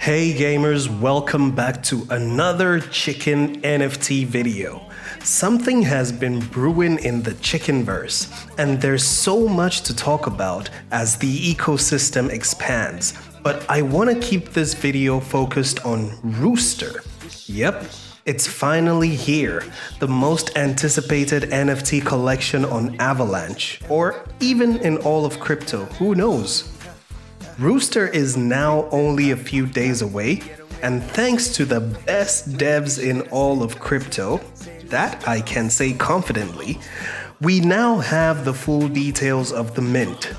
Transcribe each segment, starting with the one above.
Hey gamers, welcome back to another Chikn NFT video. Something has been brewing in the Chiknverse, and there's so much to talk about as the ecosystem expands. But I want to keep this video focused on Rooster. Yep, it's finally here, the most anticipated NFT collection on Avalanche, or even in all of crypto, who knows? Rooster is now only a few days away, and thanks to the best devs in all of crypto, that I can say confidently, we now have the full details of the mint.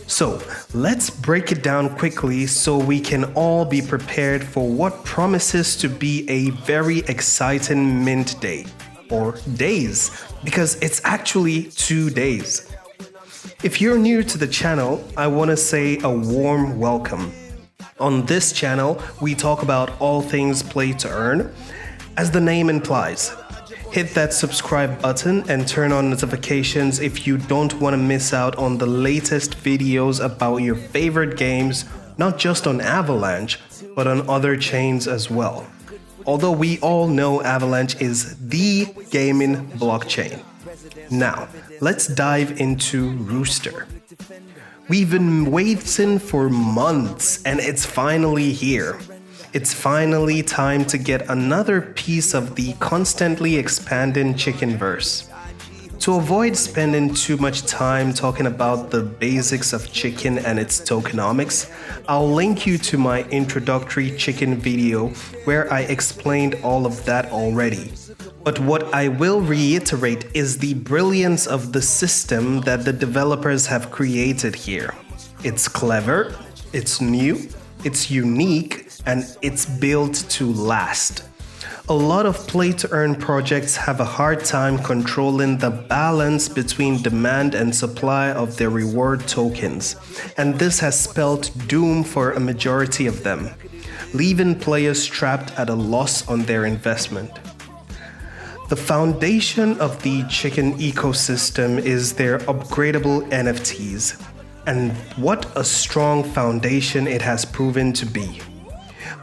So let's break it down quickly so we can all be prepared for what promises to be a very exciting mint day, or days, because it's actually 2 days. If you're new to the channel, I want to say a warm welcome. On this channel, we talk about all things play to earn, as the name implies. Hit that subscribe button and turn on notifications if you don't want to miss out on the latest videos about your favorite games, not just on Avalanche, but on other chains as well. Although we all know Avalanche is the gaming blockchain. Now, let's dive into Rooster. We've been waiting for months and it's finally here. It's finally time to get another piece of the constantly expanding Chiknverse. To avoid spending too much time talking about the basics of Chikn and its tokenomics, I'll link you to my introductory Chikn video where I explained all of that already. But what I will reiterate is the brilliance of the system that the developers have created here. It's clever, it's new, it's unique, and it's built to last. A lot of play-to-earn projects have a hard time controlling the balance between demand and supply of their reward tokens, and this has spelled doom for a majority of them, leaving players trapped at a loss on their investment. The foundation of the Chikn ecosystem is their upgradable NFTs, and what a strong foundation it has proven to be.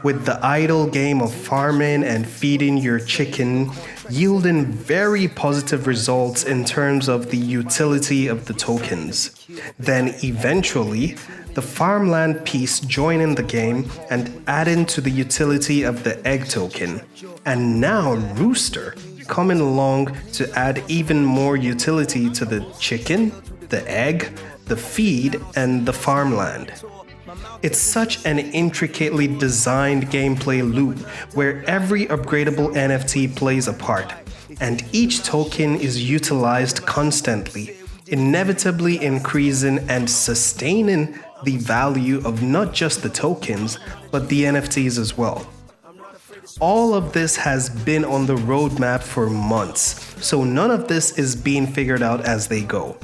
With the idle game of farming and feeding your chicken yielding very positive results in terms of the utility of the tokens. Then eventually, the Farmland piece joining the game and adding to the utility of the egg token. And now Rooster coming along to add even more utility to the chicken, the egg, the feed, and the farmland. It's such an intricately designed gameplay loop where every upgradable NFT plays a part, and each token is utilized constantly, inevitably increasing and sustaining the value of not just the tokens, but the NFTs as well. All of this has been on the roadmap for months, so none of this is being figured out as they go.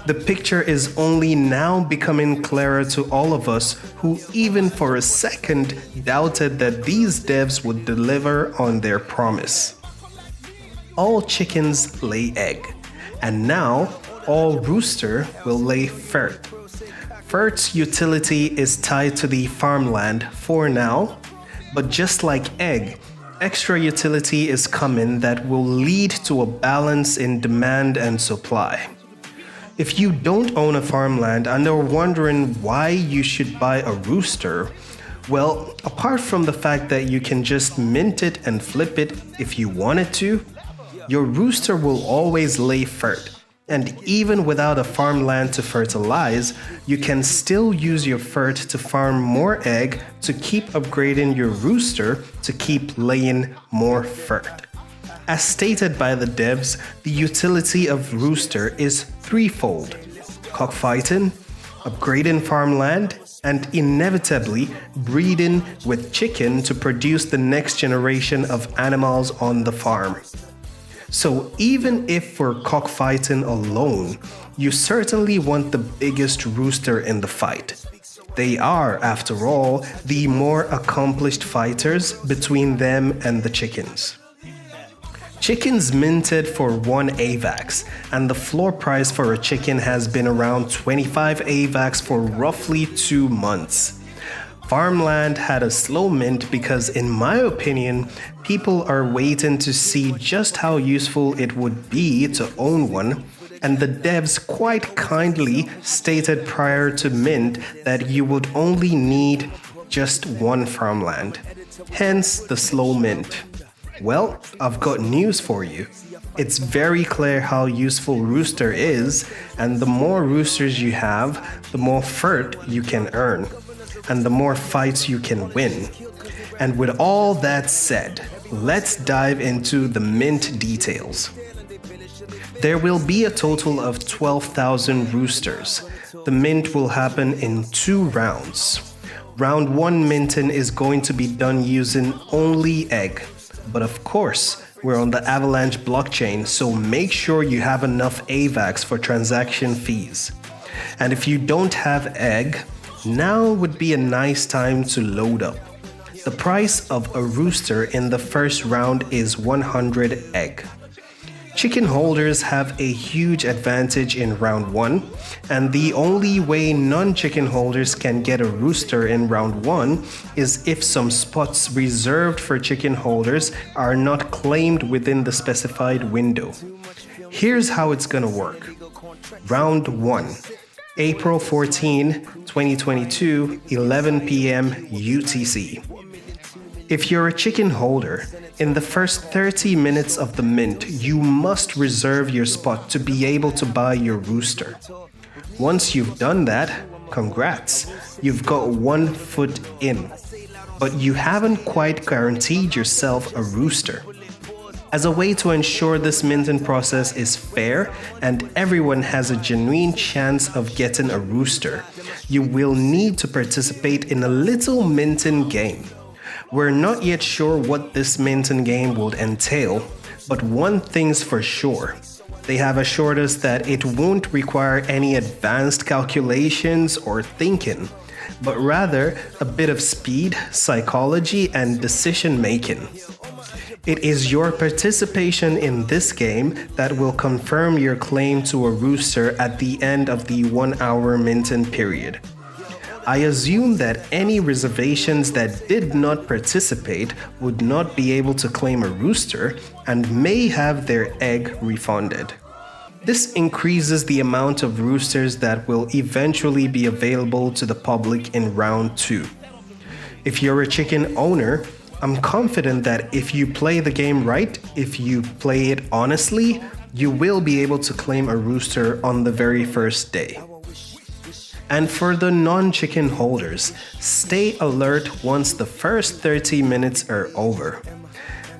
The picture is only now becoming clearer to all of us who even for a second doubted that these devs would deliver on their promise. All chickens lay egg, and now all rooster will lay fert. Fert's utility is tied to the farmland for now, but just like egg, extra utility is coming that will lead to a balance in demand and supply. If you don't own a farmland and are wondering why you should buy a rooster, well, apart from the fact that you can just mint it and flip it if you wanted to, your rooster will always lay fert. And even without a farmland to fertilize, you can still use your fert to farm more egg to keep upgrading your rooster to keep laying more fert. As stated by the devs, the utility of Rooster is threefold: cockfighting, upgrading farmland, and inevitably breeding with chicken to produce the next generation of animals on the farm. So even if for cockfighting alone, you certainly want the biggest rooster in the fight. They are, after all, the more accomplished fighters between them and the chickens. Chickens minted for 1 avax, and the floor price for a chicken has been around 25 avax for roughly 2 months. Farmland had a slow mint because, in my opinion, people are waiting to see just how useful it would be to own one, and the devs quite kindly stated prior to mint that you would only need just one farmland. Hence the slow mint. Well, I've got news for you. It's very clear how useful Rooster is, and the more roosters you have, the more furt you can earn, and the more fights you can win. And with all that said, let's dive into the mint details. There will be a total of 12,000 roosters. The mint will happen in 2 rounds. Round 1 minting is going to be done using only egg. But of course, we're on the Avalanche blockchain, so make sure you have enough avax for transaction fees. And if you don't have egg, now would be a nice time to load up. The price of a rooster in the first round is 100 egg. Chicken holders have a huge advantage in round 1, and the only way non-chicken holders can get a rooster in round 1 is if some spots reserved for chicken holders are not claimed within the specified window. Here's how it's gonna work. Round 1, April 14, 2022, 11 p.m. UTC. If you're a chicken holder, in the first 30 minutes of the mint, you must reserve your spot to be able to buy your rooster. Once you've done that, congrats, you've got 1 foot in. But you haven't quite guaranteed yourself a rooster. As a way to ensure this minting process is fair and everyone has a genuine chance of getting a rooster, you will need to participate in a little minting game. We're not yet sure what this minting game would entail, but one thing's for sure. They have assured us that it won't require any advanced calculations or thinking, but rather a bit of speed, psychology, and decision making. It is your participation in this game that will confirm your claim to a rooster at the end of the 1-hour minting period. I assume that any reservations that did not participate would not be able to claim a rooster and may have their egg refunded. This increases the amount of roosters that will eventually be available to the public in round 2. If you're a chicken owner, I'm confident that if you play the game right, if you play it honestly, you will be able to claim a rooster on the very first day. And for the non-chicken holders, stay alert once the first 30 minutes are over.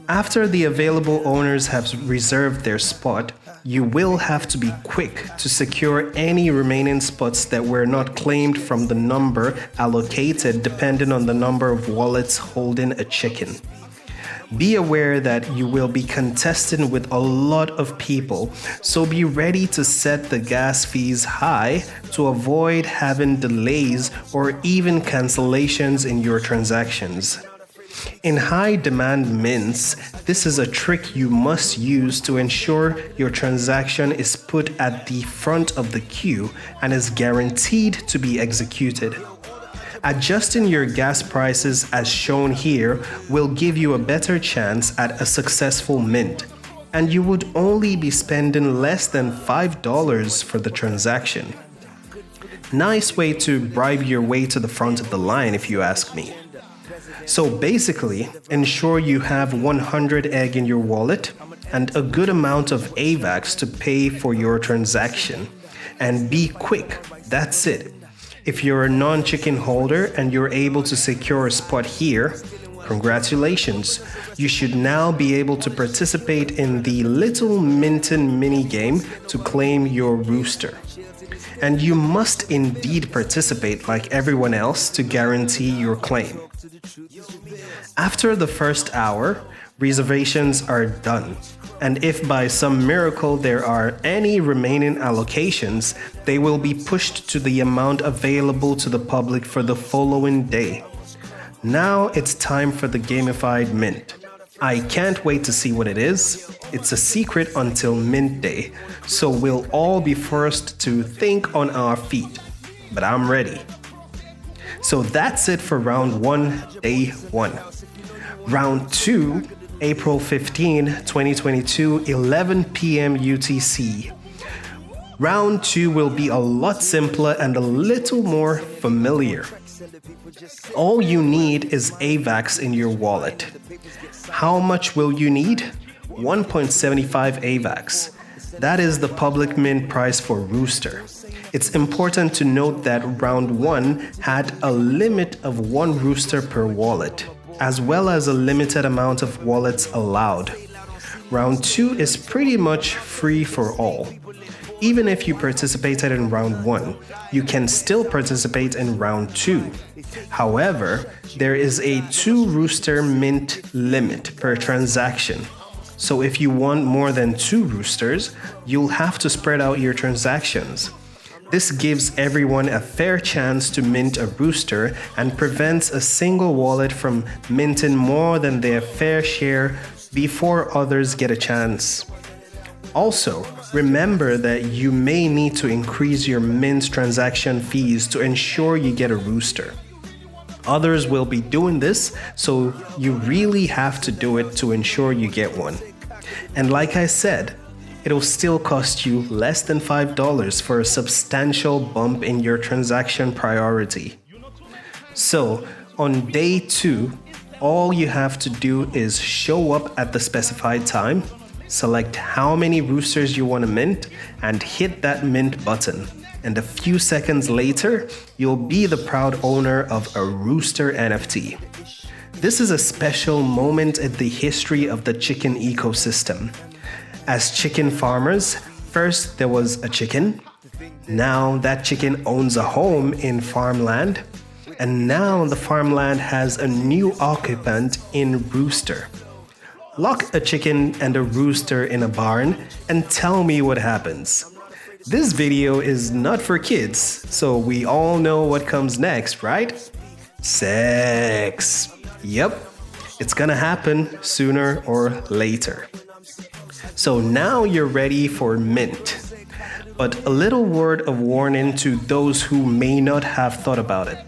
After the available owners have reserved their spot, you will have to be quick to secure any remaining spots that were not claimed from the number allocated depending on the number of wallets holding a chicken. Be aware that you will be contesting with a lot of people, so be ready to set the gas fees high to avoid having delays or even cancellations in your transactions. In high demand mints, this is a trick you must use to ensure your transaction is put at the front of the queue and is guaranteed to be executed. Adjusting your gas prices as shown here will give you a better chance at a successful mint, and you would only be spending less than $5 for the transaction. Nice way to bribe your way to the front of the line if you ask me. So basically, ensure you have 100 egg in your wallet and a good amount of avax to pay for your transaction. And be quick, that's it. If you're a non-chicken holder and you're able to secure a spot here, congratulations. You should now be able to participate in the little minting mini game to claim your rooster. And you must indeed participate like everyone else to guarantee your claim. After the first hour, reservations are done. And if by some miracle there are any remaining allocations, they will be pushed to the amount available to the public for the following day. Now it's time for the gamified mint. I can't wait to see what it is. It's a secret until mint day, so we'll all be forced to think on our feet. But I'm ready. So that's it for round 1, day 1. Round 2, April 15, 2022, 11 p.m. UTC. Round 2 will be a lot simpler and a little more familiar. All you need is avax in your wallet. How much will you need? 1.75 avax. That is the public mint price for Rooster. It's important to note that round 1 had a limit of 1 Rooster per wallet, as well as a limited amount of wallets allowed. Round 2 is pretty much free for all. Even if you participated in round 1, you can still participate in round 2. However, there is a 2 Rooster mint limit per transaction. So if you want more than 2 Roosters, you'll have to spread out your transactions. This gives everyone a fair chance to mint a Rooster and prevents a single wallet from minting more than their fair share before others get a chance. Also, remember that you may need to increase your mint transaction fees to ensure you get a Rooster. Others will be doing this, so you really have to do it to ensure you get one. And like I said, it'll still cost you less than $5 for a substantial bump in your transaction priority. So, on day 2, all you have to do is show up at the specified time, select how many Roosters you want to mint, and hit that mint button. And a few seconds later, you'll be the proud owner of a Roostr NFT. This is a special moment in the history of the chicken ecosystem. As chicken farmers, first there was a chicken. Now that chicken owns a home in Farmland. And now the farmland has a new occupant in Rooster. Lock a chicken and a rooster in a barn and tell me what happens. This video is not for kids, so we all know what comes next, right? Sex. Yep, it's gonna happen sooner or later. So now you're ready for mint. But a little word of warning to those who may not have thought about it.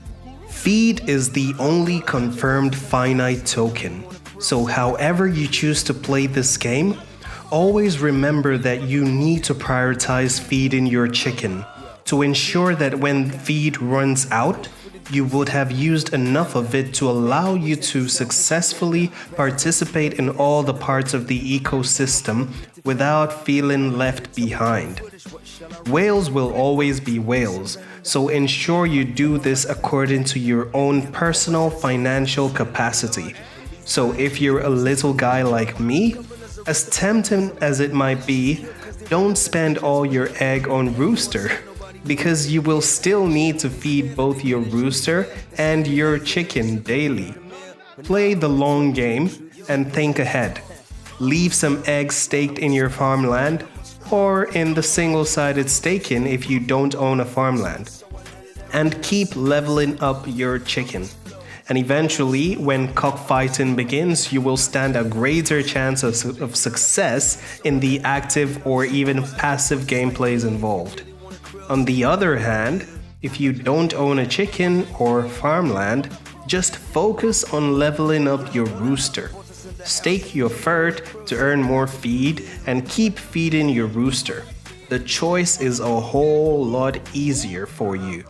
Feed is the only confirmed finite token. So however you choose to play this game, always remember that you need to prioritize feeding your chicken to ensure that when feed runs out, you would have used enough of it to allow you to successfully participate in all the parts of the ecosystem without feeling left behind. Whales will always be whales, so ensure you do this according to your own personal financial capacity. So if you're a little guy like me, as tempting as it might be, don't spend all your egg on Rooster, because you will still need to feed both your rooster and your chicken daily. Play the long game and think ahead. Leave some eggs staked in your farmland or in the single-sided staking if you don't own a farmland. And keep leveling up your chicken. And eventually, when cockfighting begins, you will stand a greater chance of success in the active or even passive gameplays involved. On the other hand, if you don't own a chicken or farmland, just focus on leveling up your rooster. Stake your fert to earn more feed and keep feeding your rooster. The choice is a whole lot easier for you.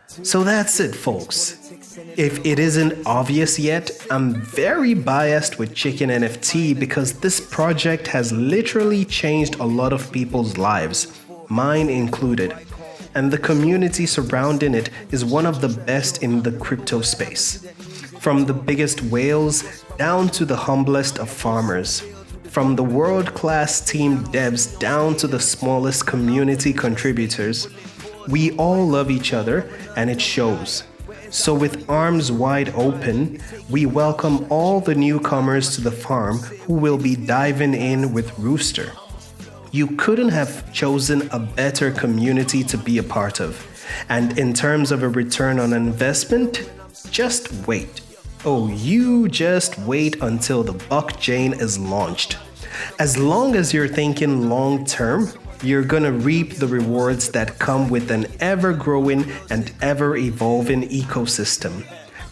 So that's it, folks. If it isn't obvious yet, I'm very biased with Chikn NFT because this project has literally changed a lot of people's lives, mine included. And the community surrounding it is one of the best in the crypto space. From the biggest whales down to the humblest of farmers. From the world-class team devs down to the smallest community contributors. We all love each other and it shows. So with arms wide open, we welcome all the newcomers to the farm who will be diving in with Rooster. You couldn't have chosen a better community to be a part of. And in terms of a return on investment, just wait. Oh, you just wait until the blockchain is launched. As long as you're thinking long term, you're gonna reap the rewards that come with an ever-growing and ever-evolving ecosystem.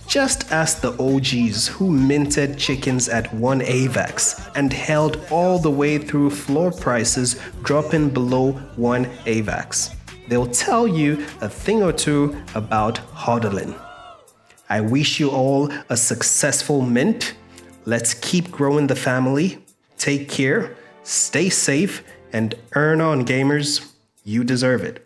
Just ask the OGs who minted chickens at 1 avax and held all the way through floor prices dropping below 1 avax. They'll tell you a thing or two about hodling. I wish you all a successful mint. Let's keep growing the family. Take care, stay safe, and earn on, gamers. You deserve it.